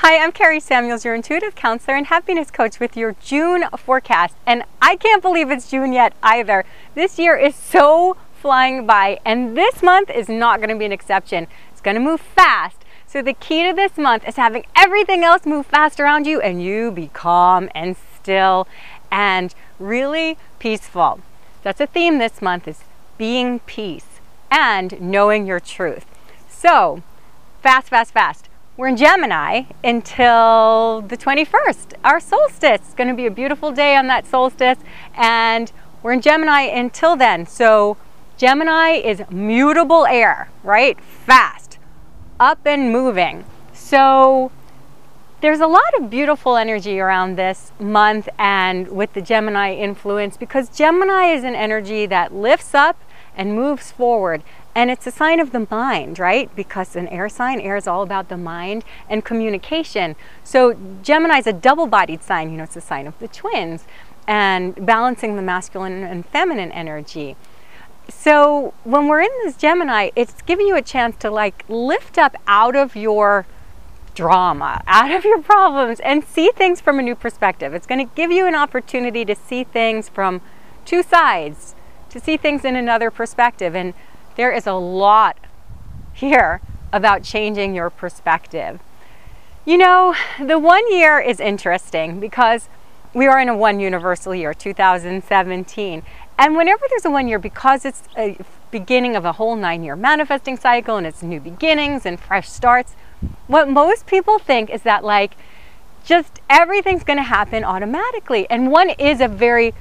Hi, I'm Kari Samuels, your intuitive counselor and happiness coach with your June forecast. And I can't believe it's June yet either. This year is so flying by, and this month is not going to be an exception. It's going to move fast. So the key to this month is having everything else move fast around you and you be calm and still and really peaceful. That's a theme this month, is being peace and knowing your truth. So fast, fast, fast. We're in Gemini until the 21st, our solstice. It's going to be a beautiful day on that solstice, and we're in Gemini until then. So Gemini is mutable air, right? Fast, up and moving. So there's a lot of beautiful energy around this month and with the Gemini influence, because Gemini is an energy that lifts up and moves forward. And it's a sign of the mind, right? Because an air sign, air is all about the mind and communication. So Gemini is a double-bodied sign. You know, it's a sign of the twins and balancing the masculine and feminine energy. So when we're in this Gemini, it's giving you a chance to like lift up out of your drama, out of your problems, and see things from a new perspective. It's going to give you an opportunity to see things from two sides, to see things in another perspective. And there is a lot here about changing your perspective. You know, the 1 year is interesting because we are in a one universal year, 2017. And whenever there's a 1 year, because it's a beginning of a whole 9-year manifesting cycle and it's new beginnings and fresh starts, what most people think is that like just everything's going to happen automatically. And one is a very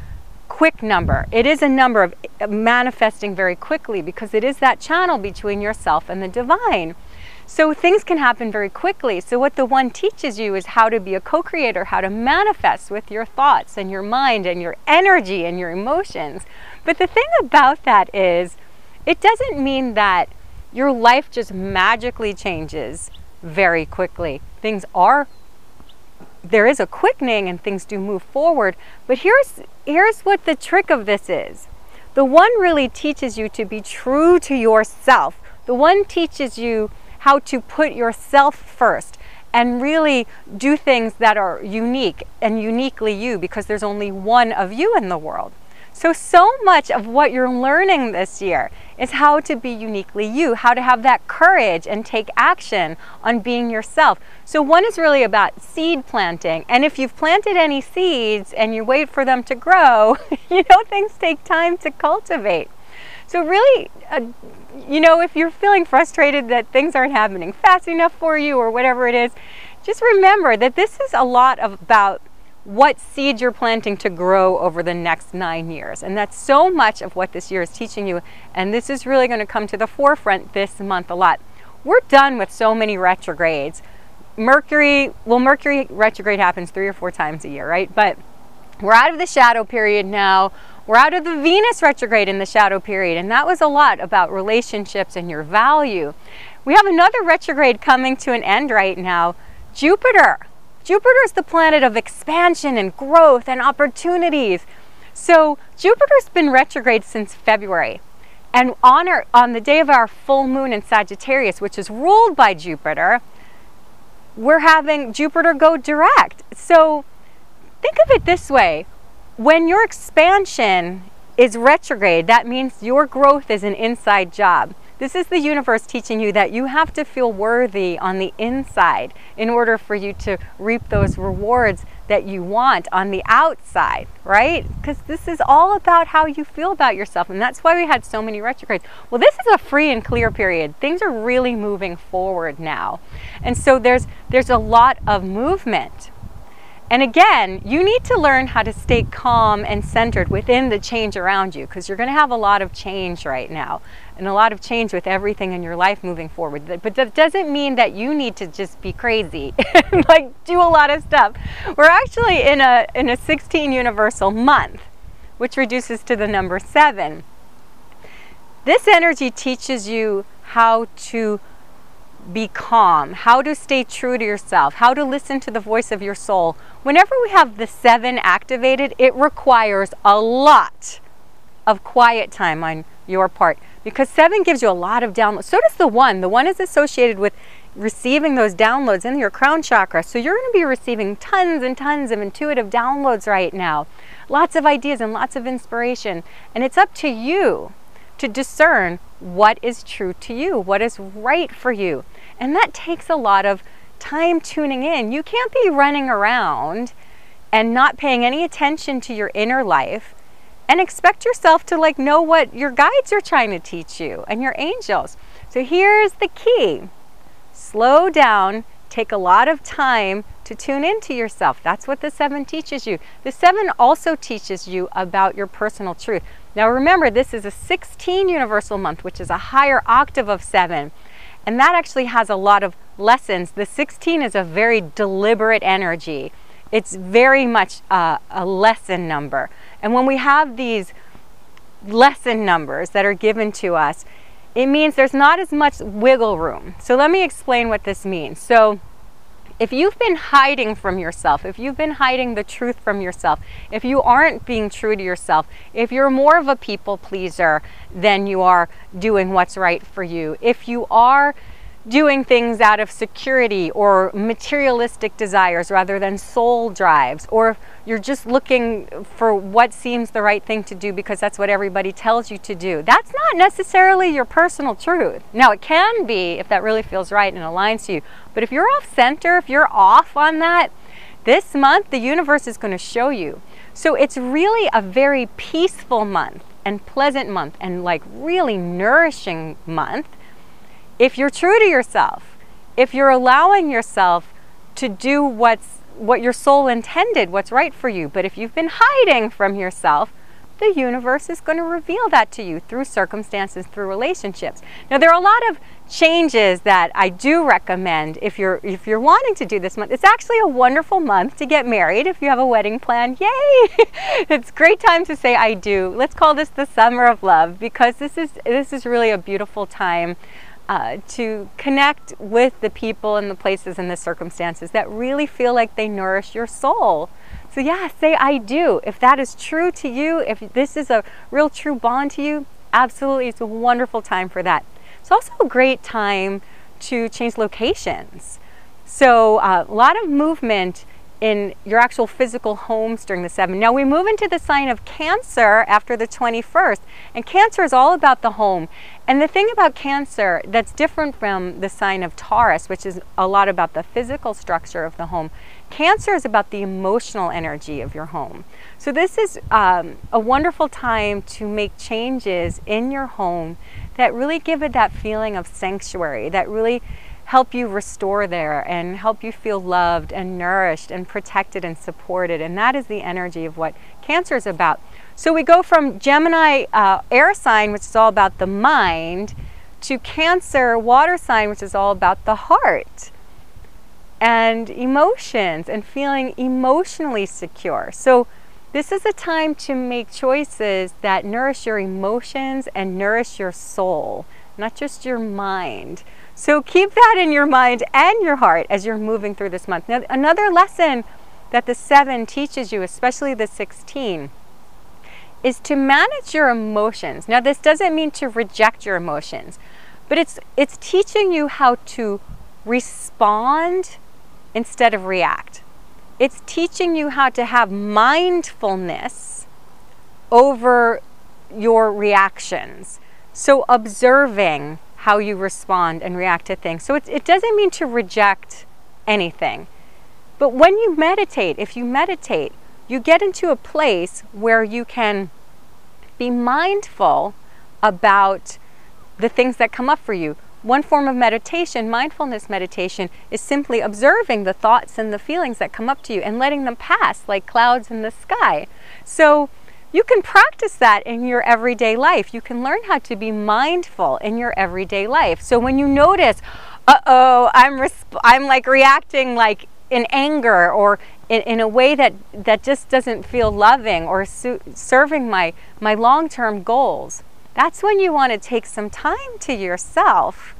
quick number. It is a number of manifesting very quickly because it is that channel between yourself and the divine. So things can happen very quickly. So what the one teaches you is how to be a co-creator, how to manifest with your thoughts and your mind and your energy and your emotions. But the thing about that is it doesn't mean that your life just magically changes very quickly. There is a quickening and things do move forward, but here's what the trick of this is. The one really teaches you to be true to yourself. The one teaches you how to put yourself first and really do things that are unique and uniquely you, because there's only one of you in the world. So much of what you're learning this year is how to be uniquely you, how to have that courage and take action on being yourself. So one is really about seed planting. And if you've planted any seeds and you wait for them to grow, you know, things take time to cultivate. So really, you know, if you're feeling frustrated that things aren't happening fast enough for you or whatever it is, just remember that this is a lot about what seed you're planting to grow over the next 9 years. And that's so much of what this year is teaching you. And this is really going to come to the forefront this month a lot. We're done with so many retrogrades. Mercury retrograde happens 3 or 4 times a year, right? But we're out of the shadow period now. We're out of the Venus retrograde in the shadow period. And that was a lot about relationships and your value. We have another retrograde coming to an end right now. Jupiter. Jupiter is the planet of expansion and growth and opportunities. So Jupiter's been retrograde since February. And on the day of our full moon in Sagittarius, which is ruled by Jupiter, we're having Jupiter go direct. So think of it this way. When your expansion is retrograde, that means your growth is an inside job. This is the universe teaching you that you have to feel worthy on the inside in order for you to reap those rewards that you want on the outside, right? Because this is all about how you feel about yourself, and that's why we had so many retrogrades. Well, this is a free and clear period. Things are really moving forward now. And so there's a lot of movement. And again, you need to learn how to stay calm and centered within the change around you, because you're going to have a lot of change right now and a lot of change with everything in your life moving forward. But that doesn't mean that you need to just be crazy and like do a lot of stuff. We're actually in a 16 universal month, which reduces to the number 7. This energy teaches you how to be calm, how to stay true to yourself, how to listen to the voice of your soul. Whenever we have the 7 activated, it requires a lot of quiet time on your part, because 7 gives you a lot of download. So does the 1. The 1 is associated with receiving those downloads in your crown chakra. So you're going to be receiving tons and tons of intuitive downloads right now. Lots of ideas and lots of inspiration. And it's up to you to discern what is true to you, what is right for you. And that takes a lot of time tuning in. You can't be running around and not paying any attention to your inner life and expect yourself to like know what your guides are trying to teach you and your angels. So here's the key. Slow down, take a lot of time to tune into yourself. That's what the 7 teaches you. The 7 also teaches you about your personal truth. Now remember, this is a 16 universal month, which is a higher octave of 7. And that actually has a lot of lessons. The 16 is a very deliberate energy. It's very much a lesson number. And when we have these lesson numbers that are given to us, it means there's not as much wiggle room. So let me explain what this means. So if you've been hiding from yourself, if you've been hiding the truth from yourself, if you aren't being true to yourself, if you're more of a people pleaser than you are doing what's right for you, if you are doing things out of security or materialistic desires rather than soul drives, or you're just looking for what seems the right thing to do because that's what everybody tells you to do, that's not necessarily your personal truth. Now it can be if that really feels right and aligns to you, but if you're off center, if you're off on that, this month the universe is going to show you. So it's really a very peaceful month and pleasant month and like really nourishing month. If you're true to yourself, if you're allowing yourself to do what your soul intended, what's right for you. But if you've been hiding from yourself, the universe is going to reveal that to you through circumstances, through relationships. Now, there are a lot of changes that I do recommend if you're wanting to do this month. It's actually a wonderful month to get married if you have a wedding plan. Yay! It's a great time to say I do. Let's call this the summer of love, because this is really a beautiful time to connect with the people and the places and the circumstances that really feel like they nourish your soul. So yeah, say I do. If that is true to you, if this is a real true bond to you, absolutely, it's a wonderful time for that. It's also a great time to change locations. So a lot of movement in your actual physical homes during the 7. Now we move into the sign of Cancer after the 21st, and Cancer is all about the home. And the thing about Cancer that's different from the sign of Taurus, which is a lot about the physical structure of the home, Cancer is about the emotional energy of your home. So this is a wonderful time to make changes in your home that really give it that feeling of sanctuary, that really help you restore there and help you feel loved and nourished and protected and supported. And that is the energy of what Cancer is about. So we go from Gemini air sign, which is all about the mind, to Cancer water sign, which is all about the heart and emotions and feeling emotionally secure. So this is a time to make choices that nourish your emotions and nourish your soul, not just your mind. So keep that in your mind and your heart as you're moving through this month. Now, another lesson that the 7 teaches you, especially the 16, is to manage your emotions. Now, this doesn't mean to reject your emotions, but it's teaching you how to respond instead of react. It's teaching you how to have mindfulness over your reactions. So observing how you respond and react to things. So it doesn't mean to reject anything. But when you meditate, if you meditate, you get into a place where you can be mindful about the things that come up for you. One form of meditation, mindfulness meditation, is simply observing the thoughts and the feelings that come up to you and letting them pass like clouds in the sky. So you can practice that in your everyday life. You can learn how to be mindful in your everyday life. So when you notice, uh-oh, I'm like reacting like in anger or in a way that just doesn't feel loving or serving my long-term goals, that's when you want to take some time to yourself.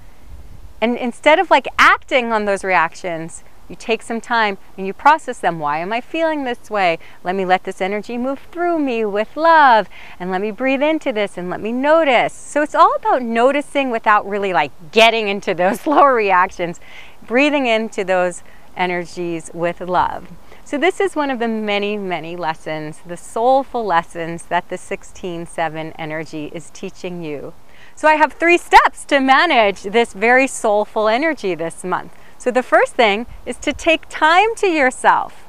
And instead of like acting on those reactions, You take some time and you process them. Why am I feeling this way? Let me let this energy move through me with love, and let me breathe into this and let me notice. So it's all about noticing without really like getting into those lower reactions, breathing into those energies with love. So this is one of the many, many lessons, the soulful lessons that the 16/7 energy is teaching you. So I have 3 steps to manage this very soulful energy this month. So the first thing is to take time to yourself.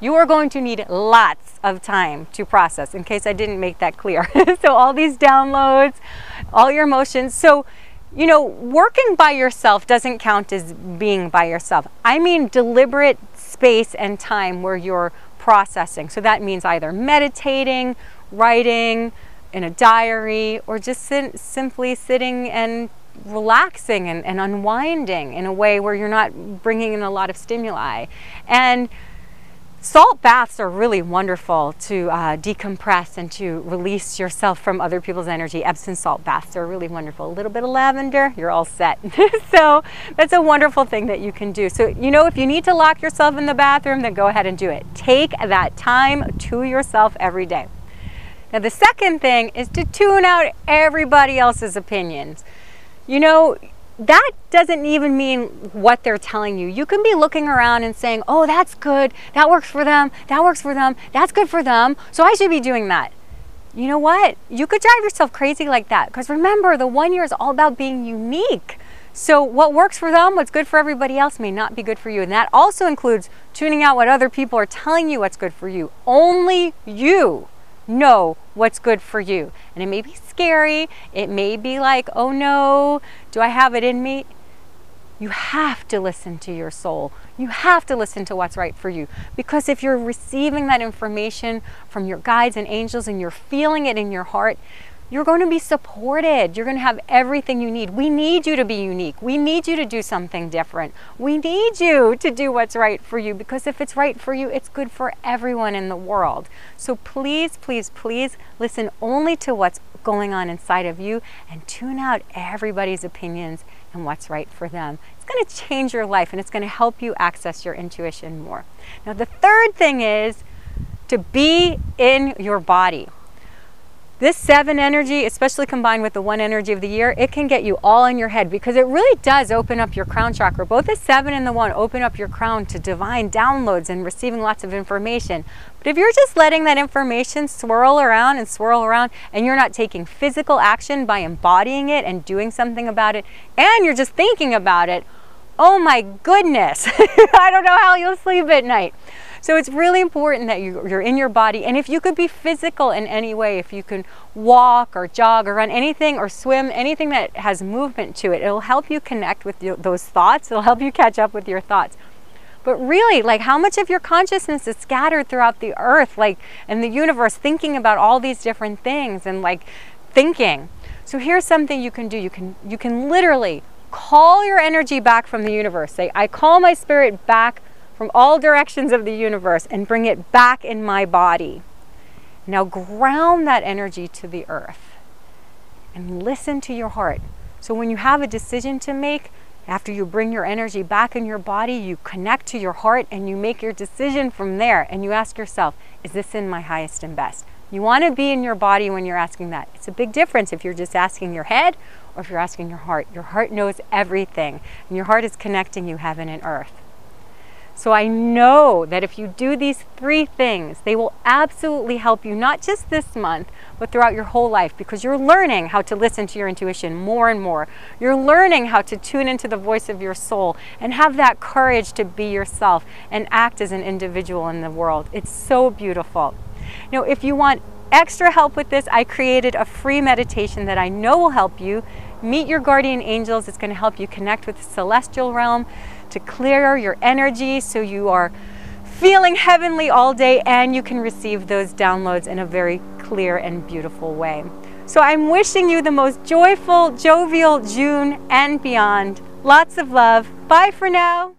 You are going to need lots of time to process, in case I didn't make that clear. So all these downloads, all your emotions. So, you know, working by yourself doesn't count as being by yourself. I mean deliberate space and time where you're processing. So that means either meditating, writing in a diary, or just simply sitting and relaxing and unwinding in a way where you're not bringing in a lot of stimuli. And salt baths are really wonderful to decompress and to release yourself from other people's energy. Epsom salt baths are really wonderful. A little bit of lavender, you're all set. So that's a wonderful thing that you can do. So, you know, if you need to lock yourself in the bathroom, then go ahead and do it. Take that time to yourself every day. Now, the second thing is to tune out everybody else's opinions. You know, that doesn't even mean what they're telling you. You can be looking around and saying, oh, that's good, that works for them, that works for them, that's good for them, so I should be doing that. You know what? You could drive yourself crazy like that, because remember, the 1 year is all about being unique. So what works for them, what's good for everybody else may not be good for you. And that also includes tuning out what other people are telling you what's good for you. Only you know what's good for you. And it may be scary. It may be like, oh no, do I have it in me? You have to listen to your soul. You have to listen to what's right for you. Because if you're receiving that information from your guides and angels and you're feeling it in your heart, you're going to be supported. You're going to have everything you need. We need you to be unique. We need you to do something different. We need you to do what's right for you, because if it's right for you, it's good for everyone in the world. So please, please, please listen only to what's going on inside of you and tune out everybody's opinions and what's right for them. It's going to change your life, and it's going to help you access your intuition more. Now, the third thing is to be in your body. This 7 energy, especially combined with the 1 energy of the year, it can get you all in your head, because it really does open up your crown chakra. Both the 7 and the 1 open up your crown to divine downloads and receiving lots of information. But if you're just letting that information swirl around, and you're not taking physical action by embodying it and doing something about it, and you're just thinking about it, oh my goodness, I don't know how you'll sleep at night. So it's really important that you're in your body. And if you could be physical in any way, if you can walk or jog or run anything or swim, anything that has movement to it, it'll help you connect with those thoughts. It'll help you catch up with your thoughts. But really, like, how much of your consciousness is scattered throughout the earth, like, and the universe, thinking about all these different things and like thinking. So here's something you can do. You can literally call your energy back from the universe. Say, I call my spirit back from all directions of the universe and bring it back in my body. Now ground that energy to the earth and listen to your heart. So when you have a decision to make, after you bring your energy back in your body, you connect to your heart and you make your decision from there, and you ask yourself, is this in my highest and best? You want to be in your body when you're asking that. It's a big difference if you're just asking your head or if you're asking your heart. Your heart knows everything, and your heart is connecting you heaven and earth. So I know that if you do these 3 things, they will absolutely help you, not just this month, but throughout your whole life, because you're learning how to listen to your intuition more and more. You're learning how to tune into the voice of your soul and have that courage to be yourself and act as an individual in the world. It's so beautiful. Now, if you want extra help with this, I created a free meditation that I know will help you. Meet your guardian angels. It's going to help you connect with the celestial realm, to clear your energy so you are feeling heavenly all day, and you can receive those downloads in a very clear and beautiful way. So I'm wishing you the most joyful, jovial June and beyond. Lots of love. Bye for now.